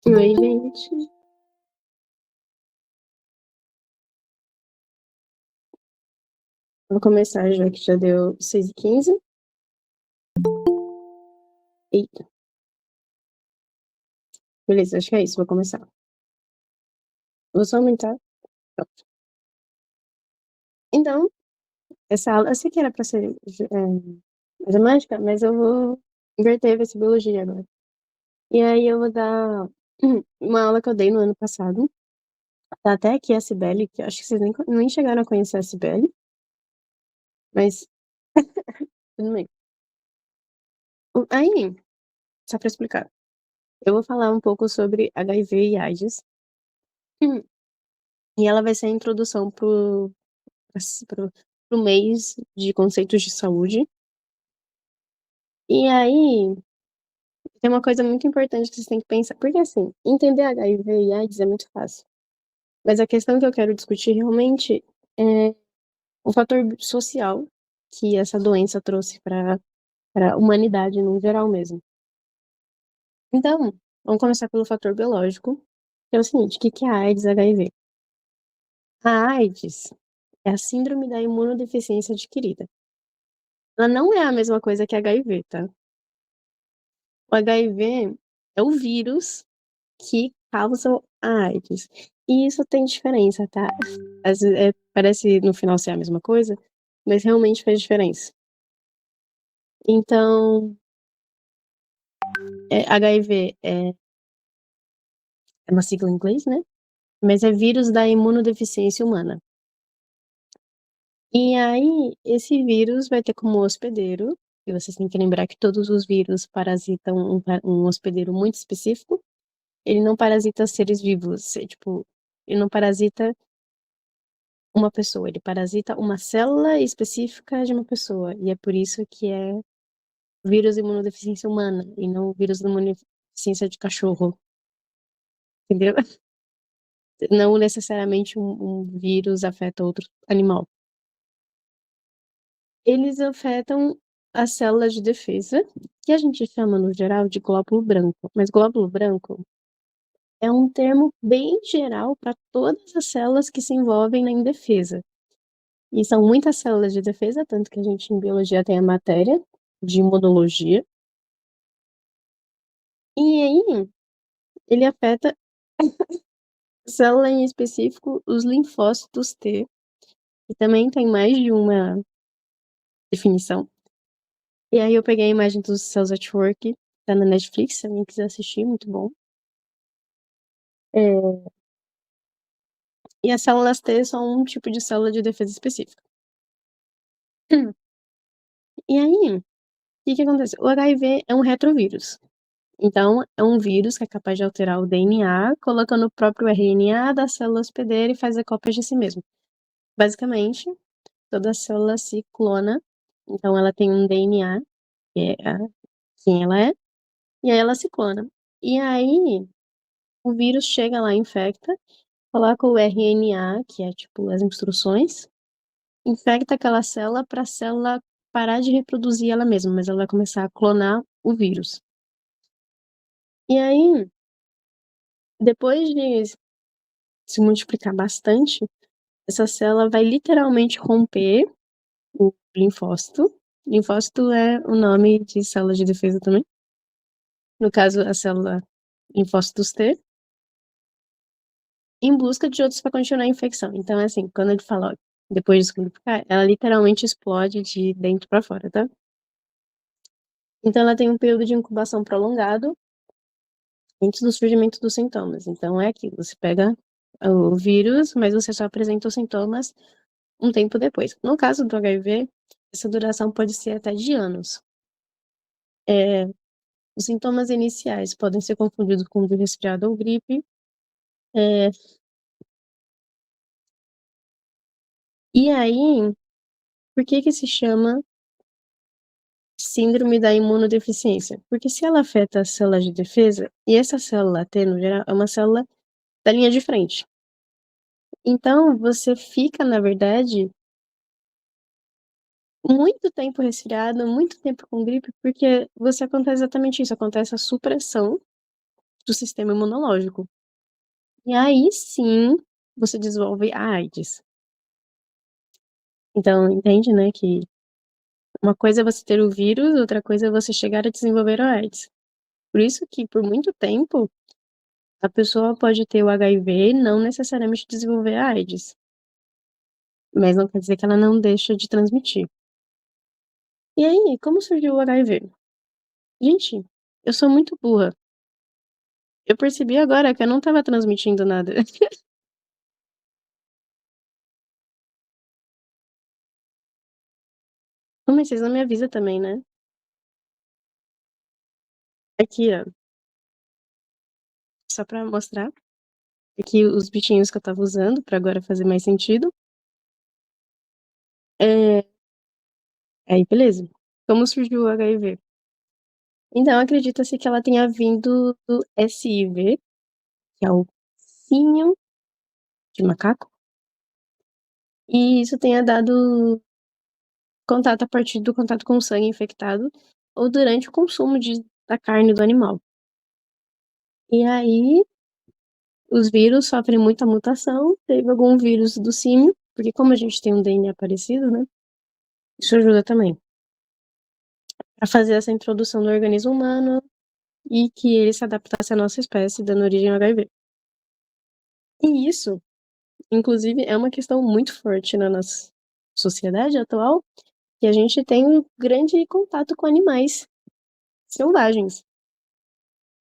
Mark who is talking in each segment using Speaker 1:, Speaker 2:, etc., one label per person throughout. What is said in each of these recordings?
Speaker 1: Oi, gente. Vou começar já que já deu 6h15. Eita. Beleza, acho que é isso. Vou começar. Vou só aumentar. Pronto. Então, essa aula, eu sei que era pra ser matemática, mas eu vou inverter, vai ser biologia agora. E aí eu vou dar uma aula que eu dei no ano passado. Tá até aqui a Cibele, que eu acho que vocês nem chegaram a conhecer a Cibele, mas tudo bem. Aí, só pra explicar, eu vou falar um pouco sobre HIV e AIDS. E ela vai ser a introdução pro mês de conceitos de saúde. E aí, tem uma coisa muito importante que vocês têm que pensar, porque assim, entender HIV e AIDS é muito fácil. Mas a questão que eu quero discutir realmente é o fator social que essa doença trouxe para a humanidade no geral mesmo. Então, vamos começar pelo fator biológico, que é o seguinte, o que é a AIDS e HIV? A AIDS é a síndrome da imunodeficiência adquirida. Ela não é a mesma coisa que HIV, tá? O HIV é o vírus que causa a AIDS. E isso tem diferença, tá? Às vezes, parece no final ser a mesma coisa, mas realmente faz diferença. Então, HIV é uma sigla em inglês, né? Mas é vírus da imunodeficiência humana. E aí, esse vírus vai ter como hospedeiro, e vocês têm que lembrar que todos os vírus parasitam um hospedeiro muito específico. Ele não parasita seres vivos, tipo, ele não parasita uma pessoa, ele parasita uma célula específica de uma pessoa. E é por isso que é vírus de imunodeficiência humana e não vírus de imunodeficiência de cachorro. Entendeu? Não necessariamente um vírus afeta outro animal. Eles afetam as células de defesa, que a gente chama no geral de glóbulo branco. Mas glóbulo branco é um termo bem geral para todas as células que se envolvem na defesa. E são muitas células de defesa, tanto que a gente em biologia tem a matéria de imunologia. E aí, ele afeta a célula em específico, os linfócitos T, que também tem mais de uma definição. E aí eu peguei a imagem dos Cells at Work, tá na Netflix, se alguém quiser assistir, muito bom. E as células T são um tipo de célula de defesa específica. E aí, o que acontece? O HIV é um retrovírus. Então, é um vírus que é capaz de alterar o DNA, colocando o próprio RNA da célula hospedeira e faz a cópia de si mesmo. Basicamente, toda célula se clona, então ela tem um DNA, que é quem ela é, e aí ela se clona. E aí, o vírus chega lá, infecta, coloca o RNA, que é tipo as instruções, infecta aquela célula para a célula parar de reproduzir ela mesma, mas ela vai começar a clonar o vírus. E aí, depois de se multiplicar bastante, essa célula vai literalmente romper o linfócito. Linfócito é o nome de célula de defesa também. No caso, a célula linfócitos T, em busca de outros para continuar a infecção. Então, assim, quando ele fala, ó, depois de se multiplicar, ela literalmente explode de dentro para fora, tá? Então, ela tem um período de incubação prolongado antes do surgimento dos sintomas. Então, é aquilo, você pega o vírus, mas você só apresenta os sintomas um tempo depois. No caso do HIV, essa duração pode ser até de anos. Os sintomas iniciais podem ser confundidos com de resfriado ou gripe. E aí, por que se chama síndrome da imunodeficiência? Porque se ela afeta as células de defesa, e essa célula T, no geral, é uma célula da linha de frente. Então, você fica, na verdade, muito tempo resfriado, muito tempo com gripe, porque você acontece exatamente isso, acontece a supressão do sistema imunológico. E aí sim, você desenvolve a AIDS. Então, entende, né, que uma coisa é você ter o vírus, outra coisa é você chegar a desenvolver a AIDS. Por isso que, por muito tempo, a pessoa pode ter o HIV e não necessariamente desenvolver a AIDS. Mas não quer dizer que ela não deixa de transmitir. E aí, como surgiu o HIV? Gente, eu sou muito burra. Eu percebi agora que eu não estava transmitindo nada. Mas vocês não me avisam também, né? Aqui, ó, só pra mostrar. Aqui os bichinhos que eu tava usando, pra agora fazer mais sentido. É... Aí, beleza. Como surgiu o HIV? Então, acredita-se que ela tenha vindo do SIV, que é o sinho de macaco. E isso tenha dado contato a partir do contato com o sangue infectado ou durante o consumo da carne do animal. E aí, os vírus sofrem muita mutação. Teve algum vírus do símio, porque como a gente tem um DNA parecido, né? Isso ajuda também a fazer essa introdução no organismo humano e que ele se adaptasse à nossa espécie, dando origem ao HIV. E isso, inclusive, é uma questão muito forte na nossa sociedade atual, que a gente tem um grande contato com animais selvagens.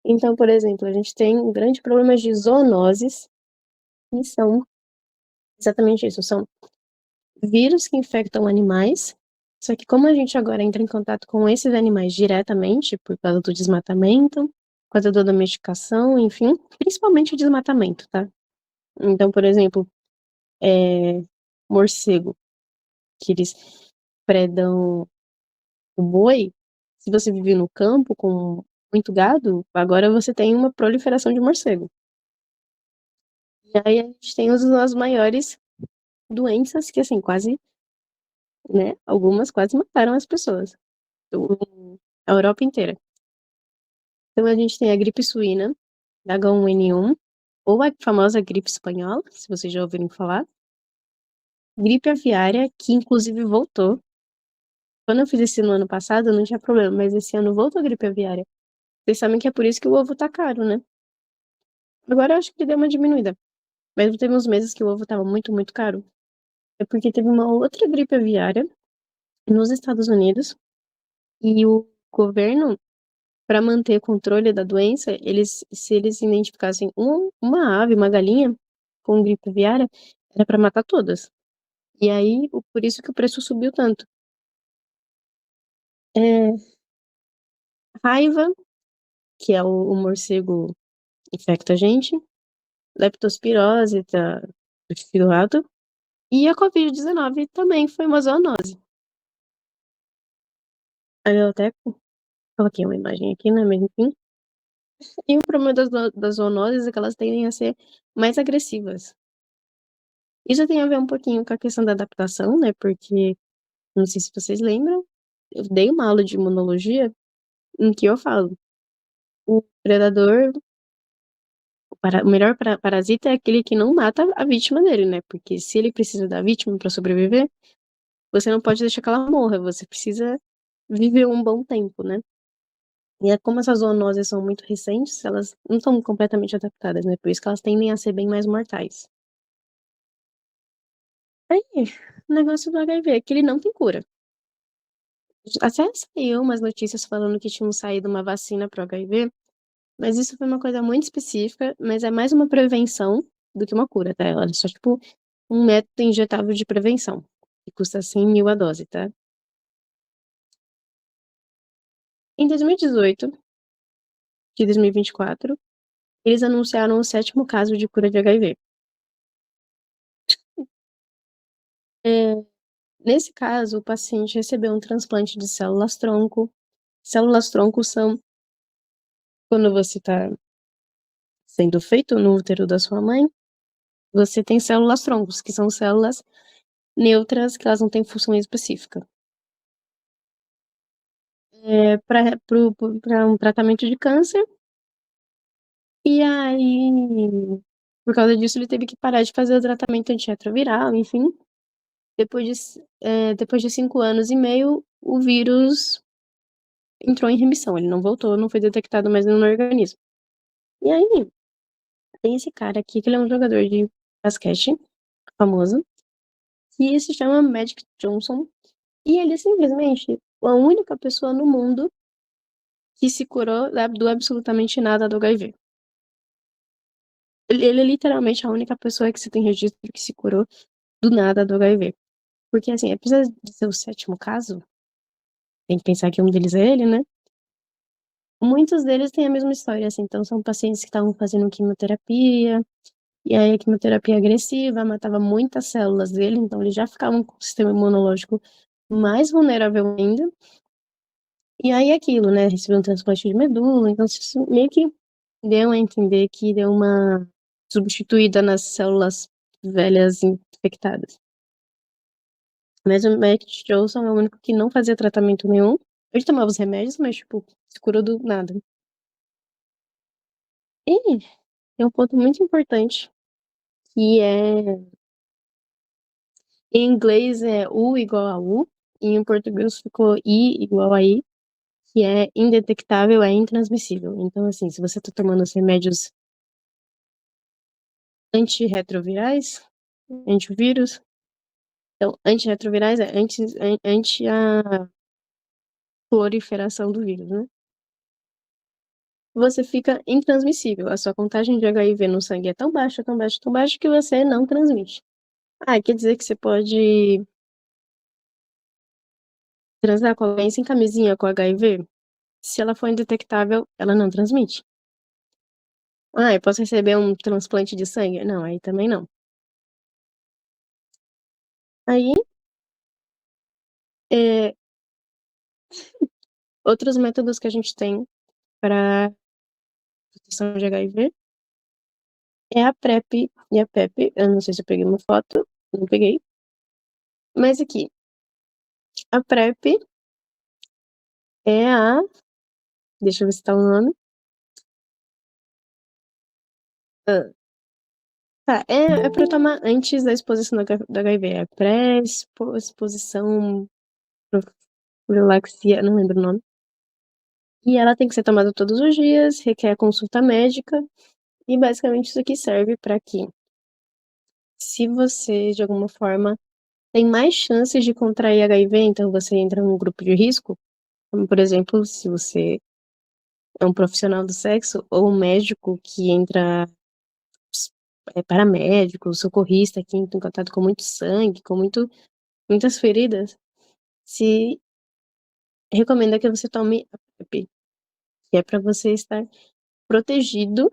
Speaker 1: Então, por exemplo, a gente tem um grande problema de zoonoses, que são exatamente isso, são vírus que infectam animais, só que como a gente agora entra em contato com esses animais diretamente, por causa do desmatamento, por causa da domesticação, enfim, principalmente o desmatamento, tá? Então, por exemplo, morcego, que eles predam o boi, se você vive no campo com muito gado, agora você tem uma proliferação de morcego. E aí a gente tem as maiores doenças que, assim, quase, né, algumas quase mataram as pessoas. A Europa inteira. Então a gente tem a gripe suína, H1N1, ou a famosa gripe espanhola, se vocês já ouviram falar. Gripe aviária, que inclusive voltou. Quando eu fiz esse no ano passado, não tinha problema, mas esse ano voltou a gripe aviária. Vocês sabem que é por isso que o ovo tá caro, né? Agora eu acho que deu uma diminuída. Mas teve uns meses que o ovo tava muito, muito caro. É porque teve uma outra gripe aviária nos Estados Unidos e o governo, para manter o controle da doença, se eles identificassem uma ave, uma galinha com gripe aviária, era para matar todas. E aí, por isso que o preço subiu tanto. É, raiva, que é o morcego infecta a gente, leptospirose do fio do rato, e a Covid-19 também foi uma zoonose. Aí eu até coloquei uma imagem aqui, né, mas enfim. E o problema das zoonoses é que elas tendem a ser mais agressivas. Isso tem a ver um pouquinho com a questão da adaptação, né, porque, não sei se vocês lembram, eu dei uma aula de imunologia em que eu falo, o predador, o melhor parasita é aquele que não mata a vítima dele, né, porque se ele precisa da vítima para sobreviver, você não pode deixar que ela morra, você precisa viver um bom tempo, né. E é como essas zoonoses são muito recentes, elas não estão completamente adaptadas, né, por isso que elas tendem a ser bem mais mortais. Aí, o negócio do HIV é que ele não tem cura. Até saiu umas notícias falando que tinham saído uma vacina para o HIV, mas isso foi uma coisa muito específica, mas é mais uma prevenção do que uma cura, tá? Ela é só, tipo, um método injetável de prevenção, que custa 100 mil a dose, tá? Em 2018 de 2024, eles anunciaram o sétimo caso de cura de HIV. É, nesse caso, o paciente recebeu um transplante de células-tronco. Células-tronco são quando você está sendo feito no útero da sua mãe, você tem células-troncos, que são células neutras, que elas não têm função específica. Para um tratamento de câncer, E aí, por causa disso, ele teve que parar de fazer o tratamento antirretroviral, enfim. Depois de 5 anos e meio, o vírus entrou em remissão, ele não voltou, não foi detectado mais no organismo. E aí, tem esse cara aqui, que ele é um jogador de basquete famoso, que se chama Magic Johnson, e ele é simplesmente a única pessoa no mundo que se curou do absolutamente nada do HIV. Ele é literalmente a única pessoa que se tem registro que se curou do nada do HIV. Porque, assim, apesar de ser o 7º caso, tem que pensar que um deles é ele, né? Muitos deles têm a mesma história, assim, então são pacientes que estavam fazendo quimioterapia, e aí a quimioterapia agressiva matava muitas células dele, então eles já ficavam com o sistema imunológico mais vulnerável ainda. E aí aquilo, né, recebeu um transplante de medula, então isso meio que deu a entender que deu uma substituída nas células velhas infectadas. Mas o Matt Johnson é o único que não fazia tratamento nenhum. Ele tomava os remédios, mas, tipo, se curou do nada. E tem um ponto muito importante, que é... Em inglês é U igual a U, e em português ficou I igual a I, que é indetectável, é intransmissível. Então, assim, se você tá tomando os remédios antirretrovirais, antivírus, então, antirretrovirais é anti a proliferação do vírus, né? Você fica intransmissível. A sua contagem de HIV no sangue é tão baixa, tão baixa, tão baixa que você não transmite. Ah, quer dizer que você pode transar com alguém sem camisinha com HIV? Se ela for indetectável, ela não transmite. Ah, eu posso receber um transplante de sangue? Não, aí também não. Aí, é, outros métodos que a gente tem para proteção de HIV é a PrEP e a PEP. Eu não sei se eu peguei uma foto, não peguei. Mas aqui, a PrEP é a... Deixa eu ver se tá o nome. Ah, tá, é pra tomar antes da exposição do HIV. É pré-exposição, profilaxia, não lembro o nome. E ela tem que ser tomada todos os dias, requer consulta médica. E basicamente isso aqui serve para que, se você de alguma forma tem mais chances de contrair HIV, então você entra num grupo de risco, como por exemplo, se você é um profissional do sexo ou um médico que entra, paramédico, socorrista, que entra em contato com muito sangue, com muitas feridas, se recomenda que você tome a PrEP, que é para você estar protegido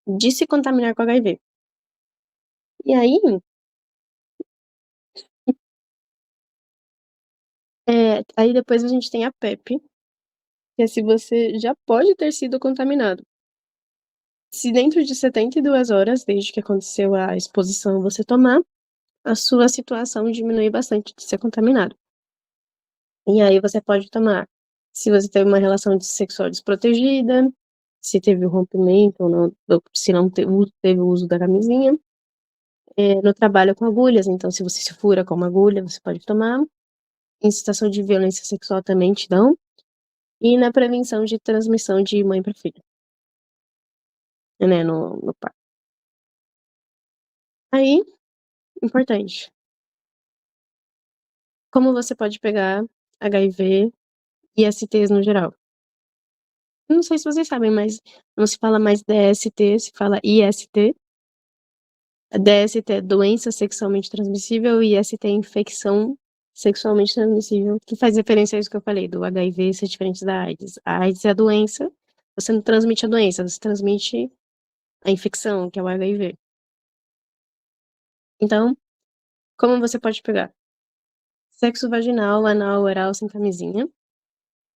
Speaker 1: de se contaminar com HIV. E aí depois a gente tem a PEP, que é se você já pode ter sido contaminado. Se dentro de 72 horas, desde que aconteceu a exposição, você tomar, a sua situação diminui bastante de ser contaminado. E aí você pode tomar se você teve uma relação sexual desprotegida, se teve o rompimento ou não, ou se não teve o uso da camisinha. No trabalho com agulhas, então se você se fura com uma agulha, você pode tomar. Em situação de violência sexual também te dão. E na prevenção de transmissão de mãe para filho, né, no parto. Aí, importante, como você pode pegar HIV e STs no geral? Não sei se vocês sabem, mas não se fala mais DST, se fala IST. A DST é doença sexualmente transmissível e IST é infecção sexualmente transmissível, que faz referência a isso que eu falei, do HIV ser diferente da AIDS. A AIDS é a doença, você não transmite a doença, você transmite a infecção, que é o HIV. Então, como você pode pegar? Sexo vaginal, anal, oral, sem camisinha.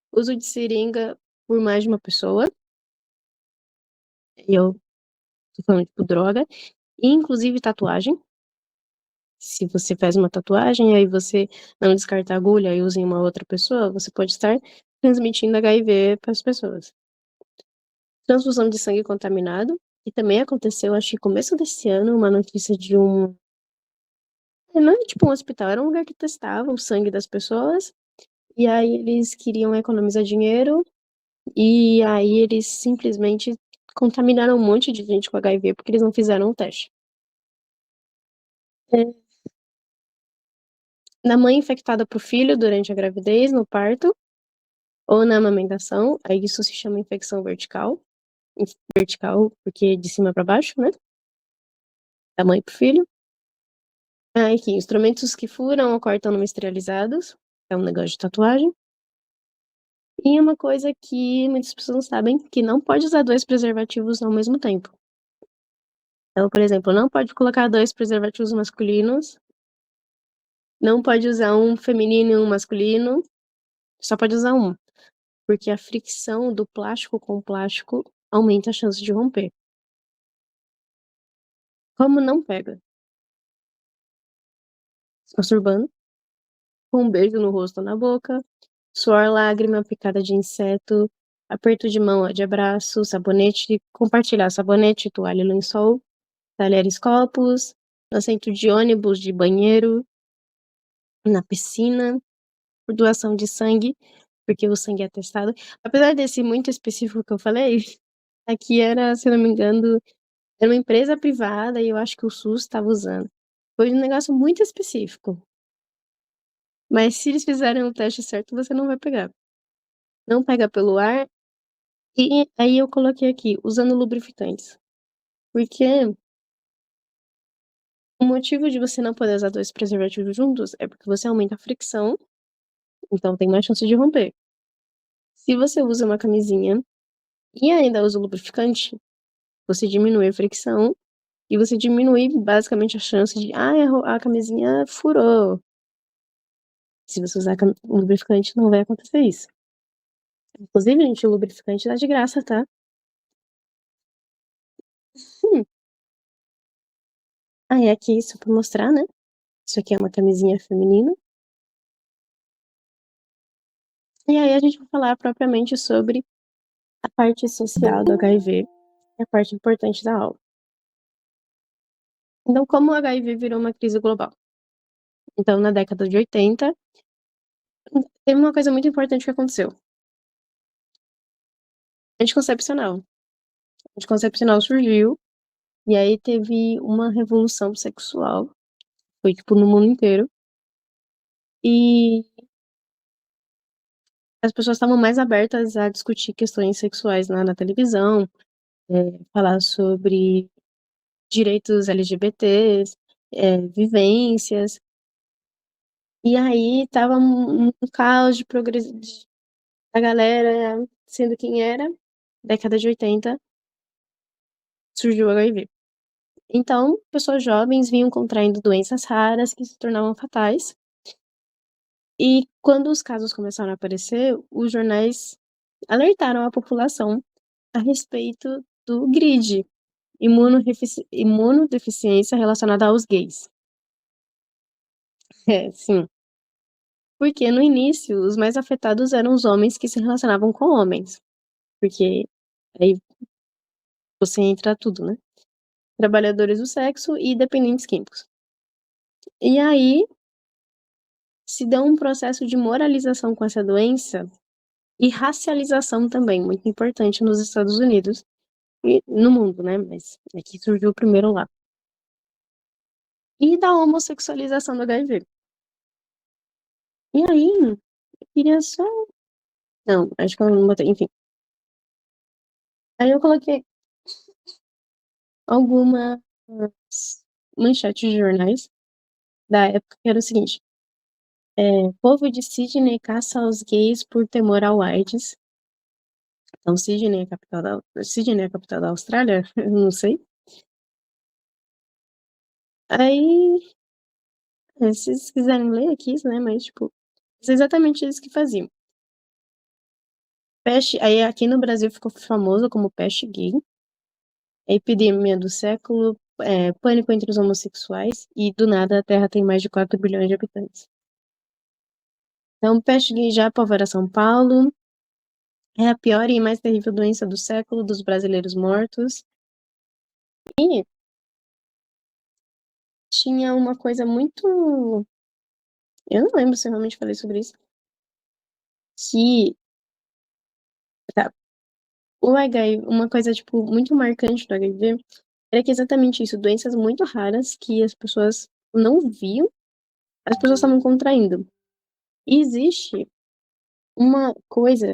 Speaker 1: Uso de seringa por mais de uma pessoa. E eu tô falando, tipo, droga. E, inclusive, tatuagem. Se você faz uma tatuagem, aí você não descarta a agulha e usa em uma outra pessoa, você pode estar transmitindo HIV para as pessoas. transfusão de sangue contaminado, e também aconteceu, acho que começo desse ano, uma notícia de um. Não é tipo um hospital, era um lugar que testava o sangue das pessoas, e aí eles queriam economizar dinheiro, e aí eles simplesmente contaminaram um monte de gente com HIV porque eles não fizeram o teste. É, na mãe infectada pro filho durante a gravidez, no parto, ou na amamentação, aí isso se chama infecção vertical. Vertical, porque de cima para baixo, né? Da mãe pro filho. Aí aqui, instrumentos que furam ou cortam não esterilizados, é um negócio de tatuagem. E uma coisa que muitas pessoas não sabem, que não pode usar dois preservativos ao mesmo tempo. Então, por exemplo, não pode colocar dois preservativos masculinos, não pode usar um feminino e um masculino, só pode usar um, porque a fricção do plástico com plástico aumenta a chance de romper. Como não pega? Se masturbando, com um beijo no rosto ou na boca, suor, lágrima, picada de inseto, aperto de mão ou de abraço, sabonete, compartilhar sabonete, toalha e lençol, talheres, copos, no assento de ônibus, de banheiro, na piscina, por doação de sangue, porque o sangue é testado. Apesar desse muito específico que eu falei, aqui era, se não me engano, era uma empresa privada e eu acho que o SUS estava usando. Foi um negócio muito específico. Mas se eles fizerem o teste certo, você não vai pegar. Não pega pelo ar. E aí eu coloquei aqui, usando lubrificantes. Porque o motivo de você não poder usar dois preservativos juntos é porque você aumenta a fricção, então tem mais chance de romper. Se você usa uma camisinha e ainda usa o lubrificante, você diminui a fricção e você diminui basicamente a chance de, a camisinha furou. Se você usar o lubrificante, não vai acontecer isso. Inclusive, gente, o lubrificante dá de graça, tá? Hum. Aí aqui, isso pra mostrar, né? Isso aqui é uma camisinha feminina. E aí a gente vai falar propriamente sobre a parte social do HIV, que é a parte importante da aula. Então, como o HIV virou uma crise global? Então, na década de 80, teve uma coisa muito importante que aconteceu. Anticoncepcional. Anticoncepcional surgiu, e aí teve uma revolução sexual, foi tipo no mundo inteiro, e as pessoas estavam mais abertas a discutir questões sexuais na televisão, falar sobre direitos LGBTs, vivências. E aí tava um caos de progresso da galera sendo quem era. Década de 80, surgiu o HIV. Então, pessoas jovens vinham contraindo doenças raras que se tornavam fatais. E quando os casos começaram a aparecer, os jornais alertaram a população a respeito do GRID, imunodeficiência relacionada aos gays. Sim. Porque no início, os mais afetados eram os homens que se relacionavam com homens. Porque aí você entra tudo, né? Trabalhadores do sexo e dependentes químicos. E aí se deu um processo de moralização com essa doença e racialização também, muito importante nos Estados Unidos e no mundo, né? Mas aqui surgiu primeiro lá. E da homossexualização do HIV. E aí, eu queria só. Não, acho que eu não botei, enfim. Aí eu coloquei algumas manchetes de jornais da época, que era o seguinte: povo de Sydney caça aos gays por temor ao AIDS. Então, Sydney é a capital da Austrália? Eu não sei. Aí, se vocês quiserem ler aqui, né? Mas, tipo, é exatamente isso que faziam. Peste, aí aqui no Brasil ficou famoso como peste gay, a epidemia do século, pânico entre os homossexuais, e do nada a Terra tem mais de 4 bilhões de habitantes. Então, peste gay já apavora São Paulo, É a pior e mais terrível doença do século dos brasileiros mortos. E tinha uma coisa muito. Eu não lembro se eu realmente falei sobre isso. Que. Tá. O HIV, uma coisa, tipo, muito marcante do HIV era que exatamente isso, doenças muito raras que as pessoas não viam, as pessoas estavam contraindo. E existe uma coisa,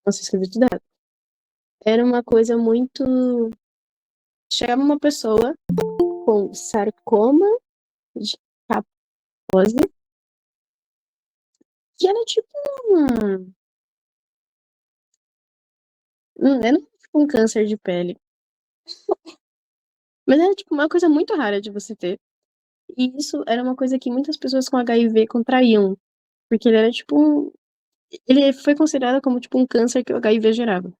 Speaker 1: não sei se escrevi tudo errado, era uma coisa muito. Chegava uma pessoa com sarcoma de Kaposi, que era tipo era tipo um câncer de pele. Mas era tipo uma coisa muito rara de você ter. E isso era uma coisa que muitas pessoas com HIV contraíam. Porque ele era tipo ele foi considerado como tipo um câncer que o HIV gerava.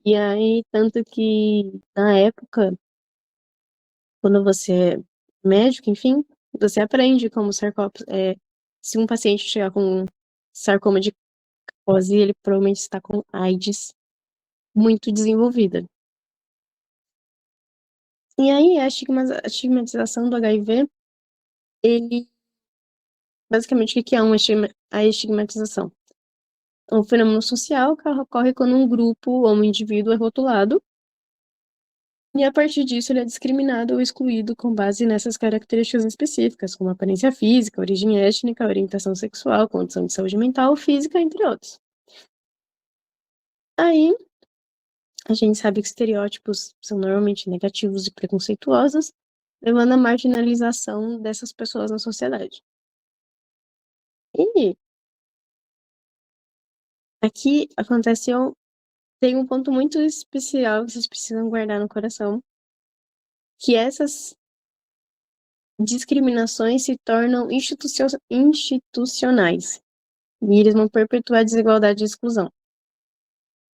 Speaker 1: E aí, tanto que na época, quando você é médico, enfim, você aprende como se um paciente chegar com sarcoma de Kaposi, ele provavelmente está com AIDS muito desenvolvida. E aí, a estigmatização do HIV, ele, basicamente, o que é a estigmatização? É um fenômeno social que ocorre quando um grupo ou um indivíduo é rotulado e, a partir disso, ele é discriminado ou excluído com base nessas características específicas, como aparência física, origem étnica, orientação sexual, condição de saúde mental ou física, entre outros. Aí, a gente sabe que estereótipos são normalmente negativos e preconceituosos, levando à marginalização dessas pessoas na sociedade. E aqui tem um ponto muito especial que vocês precisam guardar no coração, que essas discriminações se tornam institucionais e eles vão perpetuar a desigualdade e exclusão.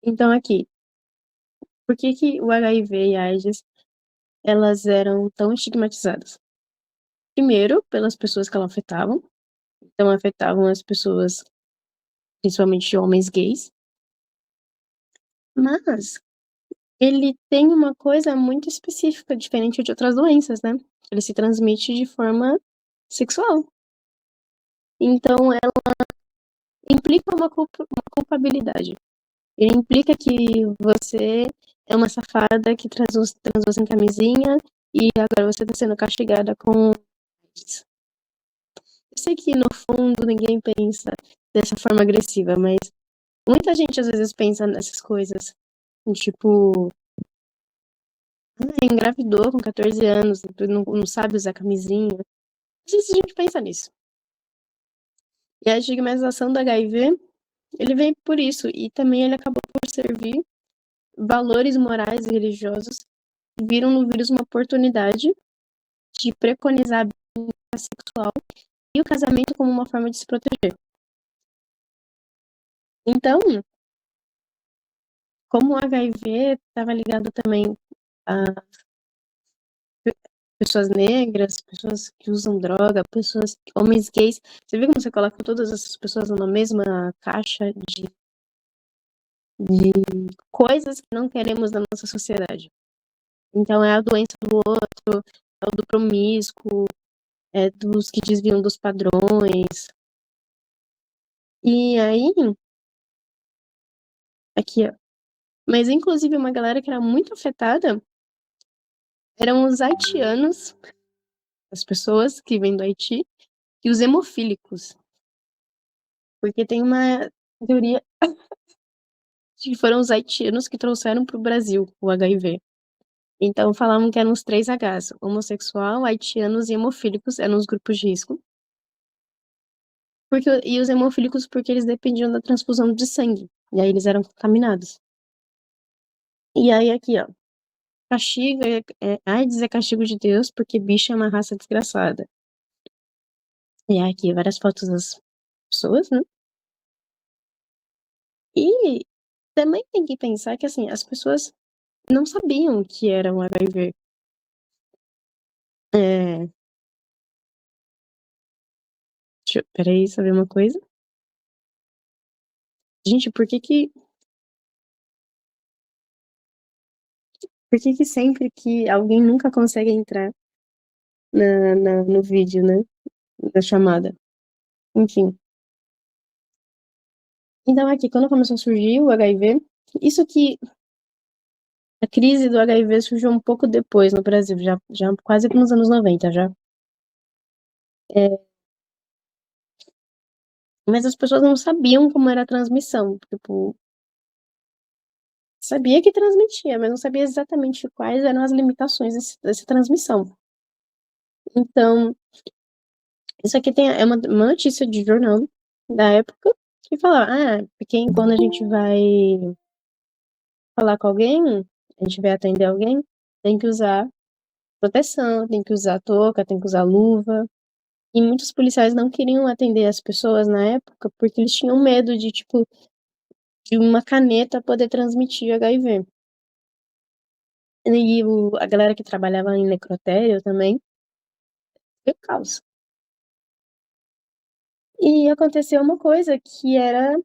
Speaker 1: Então aqui, por que que o HIV e a AIDS elas eram tão estigmatizadas? Primeiro, pelas pessoas que elas afetavam, então afetavam as pessoas, principalmente homens gays, mas ele tem uma coisa muito específica, diferente de outras doenças, né? Ele se transmite de forma sexual. Então, ela implica uma culpabilidade. Ele implica que você é uma safada que transou sem camisinha e agora você está sendo castigada com isso. Eu sei que, no fundo, ninguém pensa dessa forma agressiva, mas muita gente, às vezes, pensa nessas coisas. Tipo, engravidou com 14 anos, não sabe usar camisinha. Às vezes a gente pensa nisso. E a estigmatização do HIV, ele vem por isso. E também ele acabou por servir valores morais e religiosos que viram no vírus uma oportunidade de preconizar a vida sexual e o casamento como uma forma de se proteger. Então, como o HIV estava ligado também a pessoas negras, pessoas que usam droga, homens gays. Você vê como você coloca todas essas pessoas numa mesma caixa de coisas que não queremos na nossa sociedade. Então é a doença do outro, é o do promíscuo, é dos que desviam dos padrões. E aí, aqui, ó. Mas inclusive uma galera que era muito afetada eram os haitianos, as pessoas que vêm do Haiti, e os hemofílicos. Porque tem uma teoria de que foram os haitianos que trouxeram para o Brasil o HIV. Então falavam que eram os 3 Hs: homossexual, haitianos e hemofílicos eram os grupos de risco. E os hemofílicos porque eles dependiam da transfusão de sangue. E aí eles eram contaminados. E aí aqui, ó. Castigo AIDS é castigo de Deus porque bicho é uma raça desgraçada. E aí aqui várias fotos das pessoas, né? E também tem que pensar que, assim, as pessoas não sabiam o que era um HIV. É... Peraí, saber uma coisa? Gente, por que que Por que que sempre que alguém nunca consegue entrar no vídeo, né? Da chamada. Enfim. Então aqui, quando começou a surgir o HIV, isso que a crise do HIV surgiu um pouco depois no Brasil, já quase nos anos 90 já. Mas as pessoas não sabiam como era a transmissão. Tipo, sabia que transmitia, mas não sabia exatamente quais eram as limitações dessa transmissão. Então, isso aqui é uma notícia de jornal da época que falava, porque quando a gente vai falar com alguém, a gente vai atender alguém, tem que usar proteção, tem que usar touca, tem que usar luva. E muitos policiais não queriam atender as pessoas na época porque eles tinham medo de, tipo, de uma caneta poder transmitir HIV. E a galera que trabalhava em necrotério também, foi o caos. E aconteceu uma coisa que era não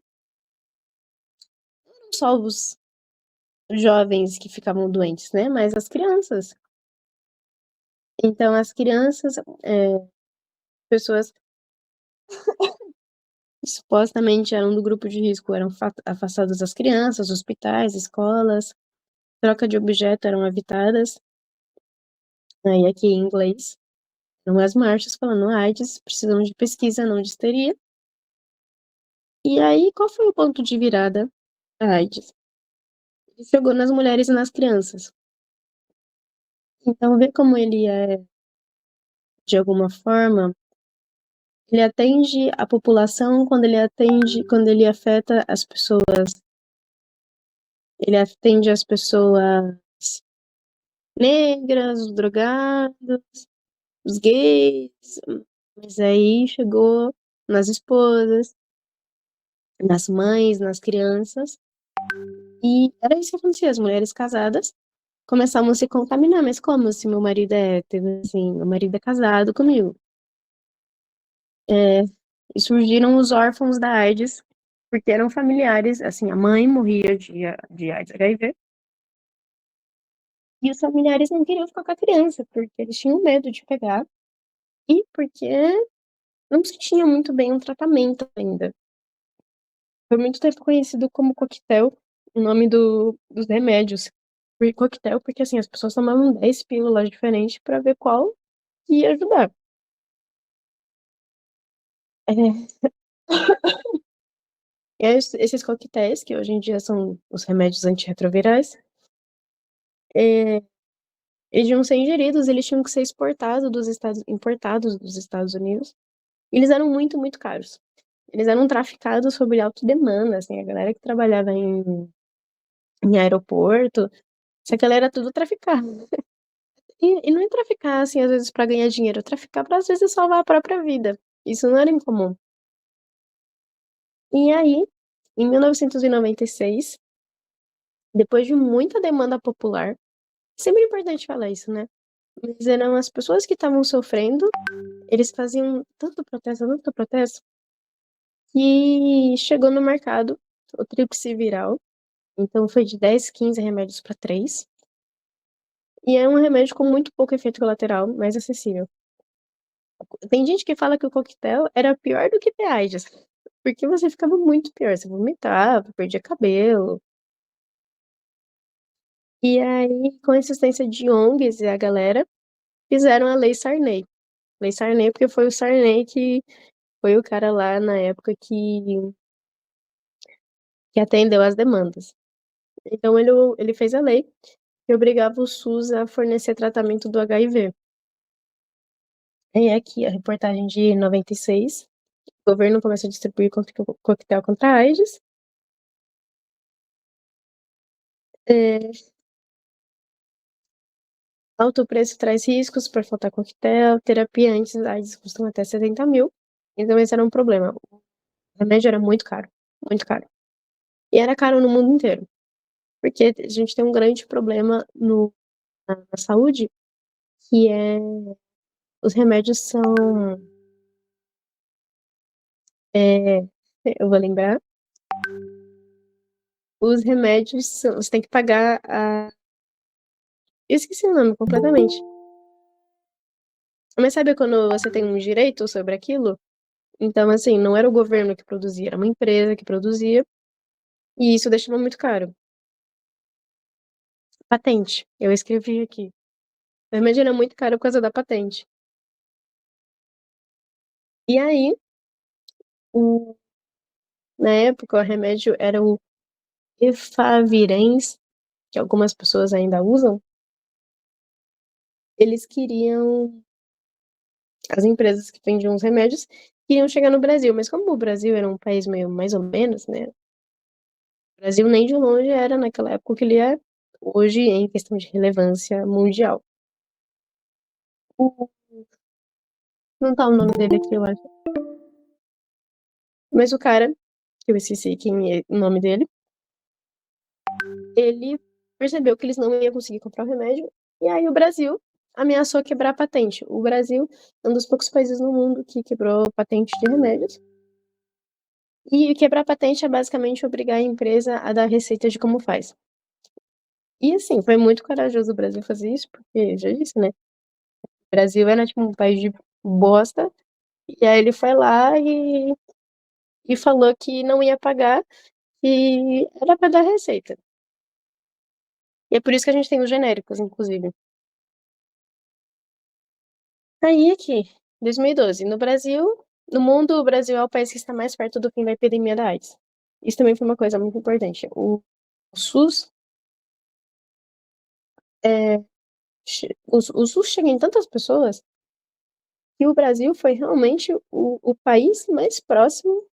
Speaker 1: só os jovens que ficavam doentes, né? Mas as crianças. Então, as crianças, pessoas que supostamente eram do grupo de risco, eram afastadas das crianças, hospitais, escolas, troca de objeto eram evitadas. Aí, aqui em inglês, eram as marchas falando AIDS, precisamos de pesquisa, não de histeria. E aí, qual foi o ponto de virada da AIDS? Ele chegou nas mulheres e nas crianças. Então, vê como ele é, de alguma forma, ele atende a população quando ele afeta as pessoas, ele atende as pessoas negras, os drogados, os gays, mas aí chegou nas esposas, nas mães, nas crianças, e era isso que acontecia, as mulheres casadas começavam a se contaminar, mas como se meu marido é hétero, assim, meu marido é casado comigo? E surgiram os órfãos da AIDS, porque eram familiares, assim, a mãe morria de AIDS HIV, e os familiares não queriam ficar com a criança, porque eles tinham medo de pegar, e porque não se tinha muito bem um tratamento ainda. Foi muito tempo conhecido como coquetel, o nome dos remédios. Por coquetel, porque assim, as pessoas tomavam 10 pílulas diferentes para ver qual ia ajudar. É, e esses coquetéis, que hoje em dia são os remédios antirretrovirais, é, eles iam ser ingeridos, eles tinham que ser importados dos Estados Unidos. E eles eram muito, muito caros. Eles eram traficados sob alta demanda, assim, a galera que trabalhava em aeroporto, essa galera era tudo traficada. E não é traficar, assim, às vezes pra ganhar dinheiro, é traficar pra, às vezes, salvar a própria vida. Isso não era incomum. E aí, em 1996, depois de muita demanda popular, sempre é importante falar isso, né? Mas eram as pessoas que estavam sofrendo, eles faziam tanto protesto, que chegou no mercado o Tripsiviral. Então foi de 10, 15 remédios para 3. E é um remédio com muito pouco efeito colateral, mais acessível. Tem gente que fala que o coquetel era pior do que ter AIDS, porque você ficava muito pior, você vomitava, perdia cabelo. E aí, com a insistência de ONGs e a galera, fizeram a Lei Sarney. Lei Sarney porque foi o Sarney que foi o cara lá na época que atendeu as demandas. Então ele fez a lei que obrigava o SUS a fornecer tratamento do HIV. E aqui a reportagem de 96. O governo começa a distribuir coquetel contra a AIDS. É, alto preço traz riscos para faltar coquetel. Terapia antes da AIDS custam até 70 mil. Então esse era um problema. O remédio era muito caro. Muito caro. E era caro no mundo inteiro. Porque a gente tem um grande problema na saúde, que é os remédios são. É, eu vou lembrar. Os remédios são, você tem que pagar Eu esqueci o nome completamente. Mas sabe quando você tem um direito sobre aquilo? Então, assim, não era o governo que produzia, era uma empresa que produzia, e isso deixava muito caro. Patente, eu escrevi aqui. O remédio era muito caro por causa da patente. E aí, o, na época, o remédio era o Efavirenz, que algumas pessoas ainda usam. Eles queriam, as empresas que vendiam os remédios, queriam chegar no Brasil, mas como o Brasil era um país meio mais ou menos, né? O Brasil nem de longe era naquela época o que ele é hoje em questão de relevância mundial. Não tá o nome dele aqui, eu acho. Mas o cara, que eu esqueci quem é o nome dele, ele percebeu que eles não iam conseguir comprar o remédio, e aí o Brasil ameaçou quebrar a patente. O Brasil é um dos poucos países no mundo que quebrou patente de remédios. E quebrar patente é basicamente obrigar a empresa a dar receita de como faz. E assim, foi muito corajoso o Brasil fazer isso, porque já disse, né? O Brasil era tipo um país de bosta, e aí ele foi lá e falou que não ia pagar e era pra dar receita. E é por isso que a gente tem os genéricos, inclusive. Aí aqui, 2012, no Brasil, no mundo, o Brasil é o país que está mais perto do fim da epidemia da AIDS. Isso também foi uma coisa muito importante. O SUS, é, o SUS chega em tantas pessoas que o Brasil foi realmente o país mais próximo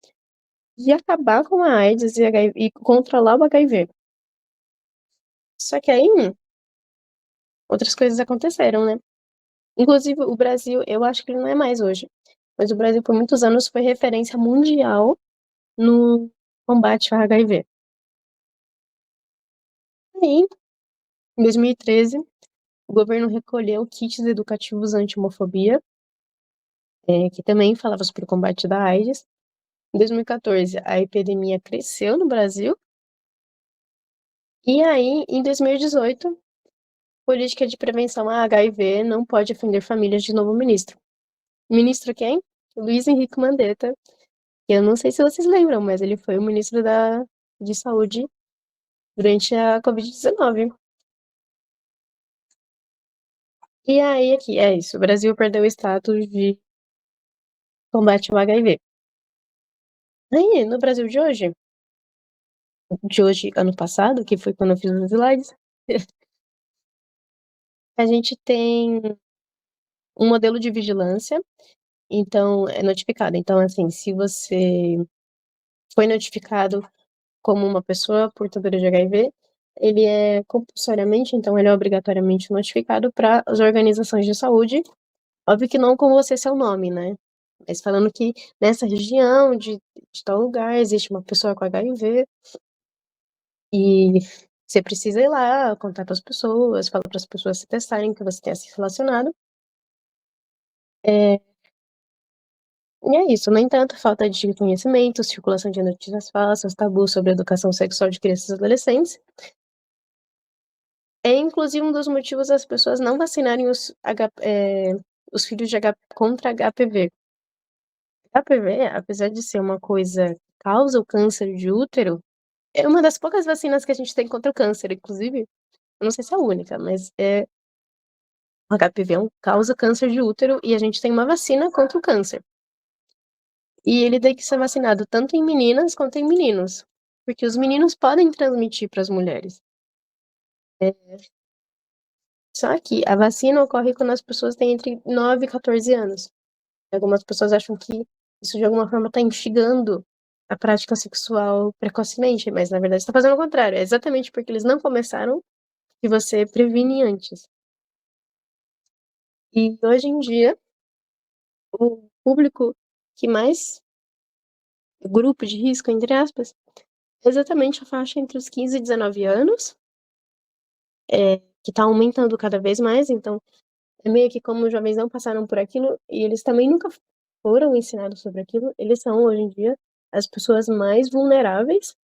Speaker 1: de acabar com a AIDS e controlar o HIV. Só que aí, outras coisas aconteceram, né? Inclusive, o Brasil, eu acho que ele não é mais hoje, mas o Brasil por muitos anos foi referência mundial no combate ao HIV. Aí, em 2013, o governo recolheu kits educativos anti-homofobia, que também falava sobre o combate da AIDS. Em 2014, a epidemia cresceu no Brasil. E aí, em 2018, política de prevenção a HIV não pode ofender famílias de novo ministro. Ministro quem? Luiz Henrique Mandetta. Que eu não sei se vocês lembram, mas ele foi o ministro de Saúde durante a Covid-19. E aí, aqui, é isso. O Brasil perdeu o status de combate ao HIV. Aí, no Brasil de hoje, ano passado, que foi quando eu fiz os slides, a gente tem um modelo de vigilância, então é notificado. Então, assim, se você foi notificado como uma pessoa portadora de HIV, ele é compulsoriamente, então ele é obrigatoriamente notificado para as organizações de saúde. Óbvio que não com você seu nome, né? Mas falando que nessa região de tal lugar existe uma pessoa com HIV e você precisa ir lá, contar para as pessoas, falar para as pessoas se testarem que você tenha se relacionado. É, e é isso. No entanto, falta de conhecimento, circulação de notícias falsas, tabus sobre a educação sexual de crianças e adolescentes. É inclusive um dos motivos das pessoas não vacinarem os filhos contra HPV. HPV, apesar de ser uma coisa que causa o câncer de útero, é uma das poucas vacinas que a gente tem contra o câncer, inclusive. Eu não sei se é a única, mas o HPV causa câncer de útero e a gente tem uma vacina contra o câncer. E ele tem que ser vacinado tanto em meninas quanto em meninos, porque os meninos podem transmitir para as mulheres. É, só que a vacina ocorre quando as pessoas têm entre 9 e 14 anos. Algumas pessoas acham que isso de alguma forma está instigando a prática sexual precocemente, mas na verdade está fazendo o contrário. É exatamente porque eles não começaram que você previne antes. E hoje em dia, o público que mais, o grupo de risco, entre aspas, é exatamente a faixa entre os 15 e 19 anos, que está aumentando cada vez mais. Então, é meio que como os jovens não passaram por aquilo e eles também nunca foram ensinados sobre aquilo, eles são hoje em dia as pessoas mais vulneráveis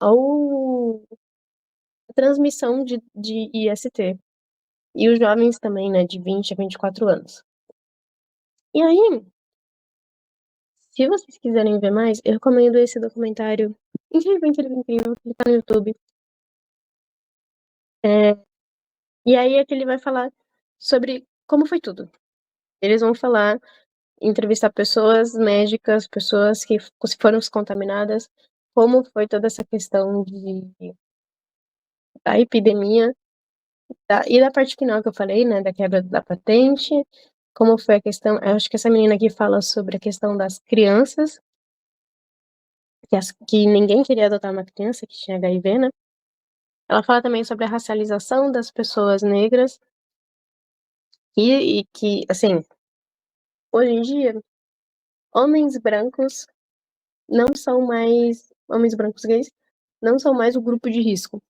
Speaker 1: ao a transmissão de IST. e os jovens também, né, de 20 a 24 anos. E aí, se vocês quiserem ver mais, eu recomendo esse documentário incrível, incrível, incrível, que tá no YouTube. E aí é que ele vai falar sobre como foi tudo. Eles vão falar, entrevistar pessoas médicas, pessoas que foram contaminadas, como foi toda essa questão da epidemia, e da parte final que eu falei, né, da quebra da patente, como foi a questão, eu acho que essa menina aqui fala sobre a questão das crianças, que ninguém queria adotar uma criança que tinha HIV, né? Ela fala também sobre a racialização das pessoas negras e que, assim, hoje em dia, homens brancos não são mais, homens brancos gays, não são mais o grupo de risco.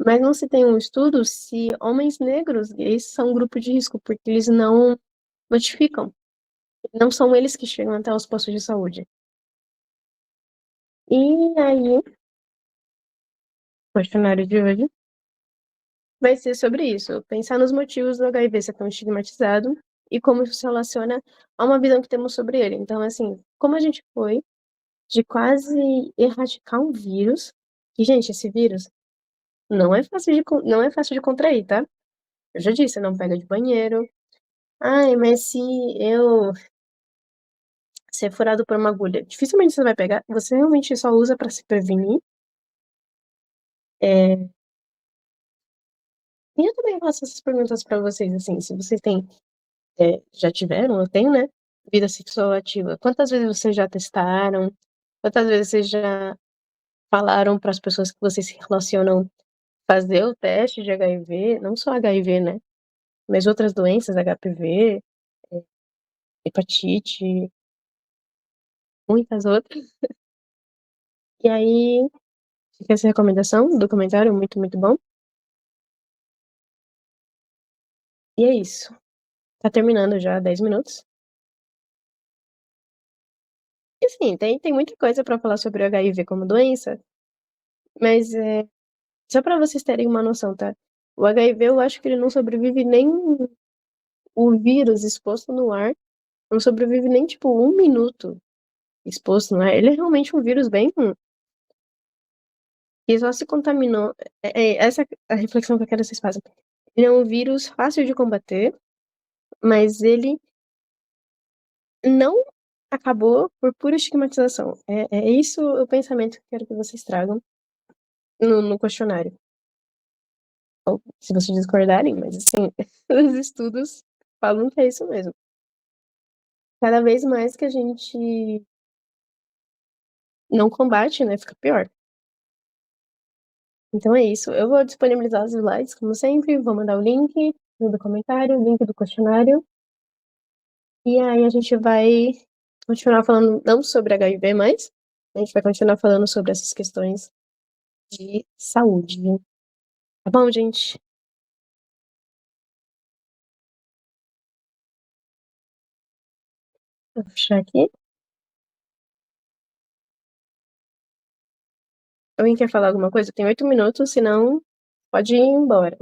Speaker 1: Mas não se tem um estudo se homens negros gays são um grupo de risco, porque eles não notificam. Não são eles que chegam até os postos de saúde. E aí, o questionário de hoje vai ser sobre isso, pensar nos motivos do HIV ser tão estigmatizado e como isso se relaciona a uma visão que temos sobre ele. Então, assim, como a gente foi de quase erradicar um vírus, e, gente, esse vírus não é fácil de contrair, tá? Eu já disse, não pega de banheiro. Ai, mas se eu ser furado por uma agulha, dificilmente você vai pegar. Você realmente só usa pra se prevenir. É, e eu também faço essas perguntas pra vocês, assim, se vocês têm, já tiveram, eu tenho, né, vida sexual ativa. Quantas vezes vocês já testaram? Quantas vezes vocês já falaram para as pessoas que vocês se relacionam fazer o teste de HIV? Não só HIV, né, mas outras doenças, HPV, hepatite, muitas outras. E aí, fica essa recomendação do documentário, muito, muito bom. E é isso. Tá terminando já 10 minutos. E assim, tem muita coisa pra falar sobre o HIV como doença, mas só pra vocês terem uma noção, tá? O HIV, eu acho que ele não sobrevive nem o vírus exposto no ar, não sobrevive nem, tipo, 1 minuto exposto no ar. Ele é realmente um vírus bem que só se contaminou. Essa é a reflexão que eu quero que vocês façam. Ele é um vírus fácil de combater, mas ele não acabou por pura estigmatização. É isso o pensamento que eu quero que vocês tragam no questionário. Ou se vocês discordarem, mas assim, os estudos falam que é isso mesmo. Cada vez mais que a gente não combate, né, fica pior. Então é isso. Eu vou disponibilizar os slides, como sempre, vou mandar o link do comentário, o link do questionário. E aí a gente vai continuar falando não sobre HIV mais, a gente vai continuar falando sobre essas questões de saúde. Tá bom, gente? Vou fechar aqui. Alguém quer falar alguma coisa? Tem 8 minutos, senão pode ir embora.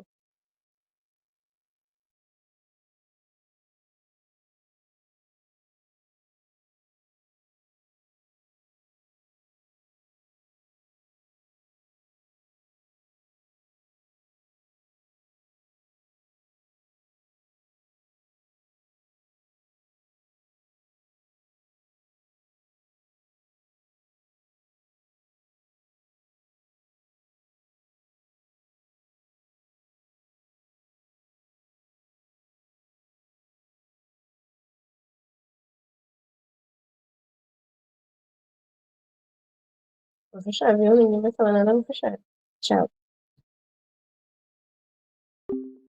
Speaker 1: Vou fechar, viu? Ninguém vai falar nada, vou fechar. Tchau.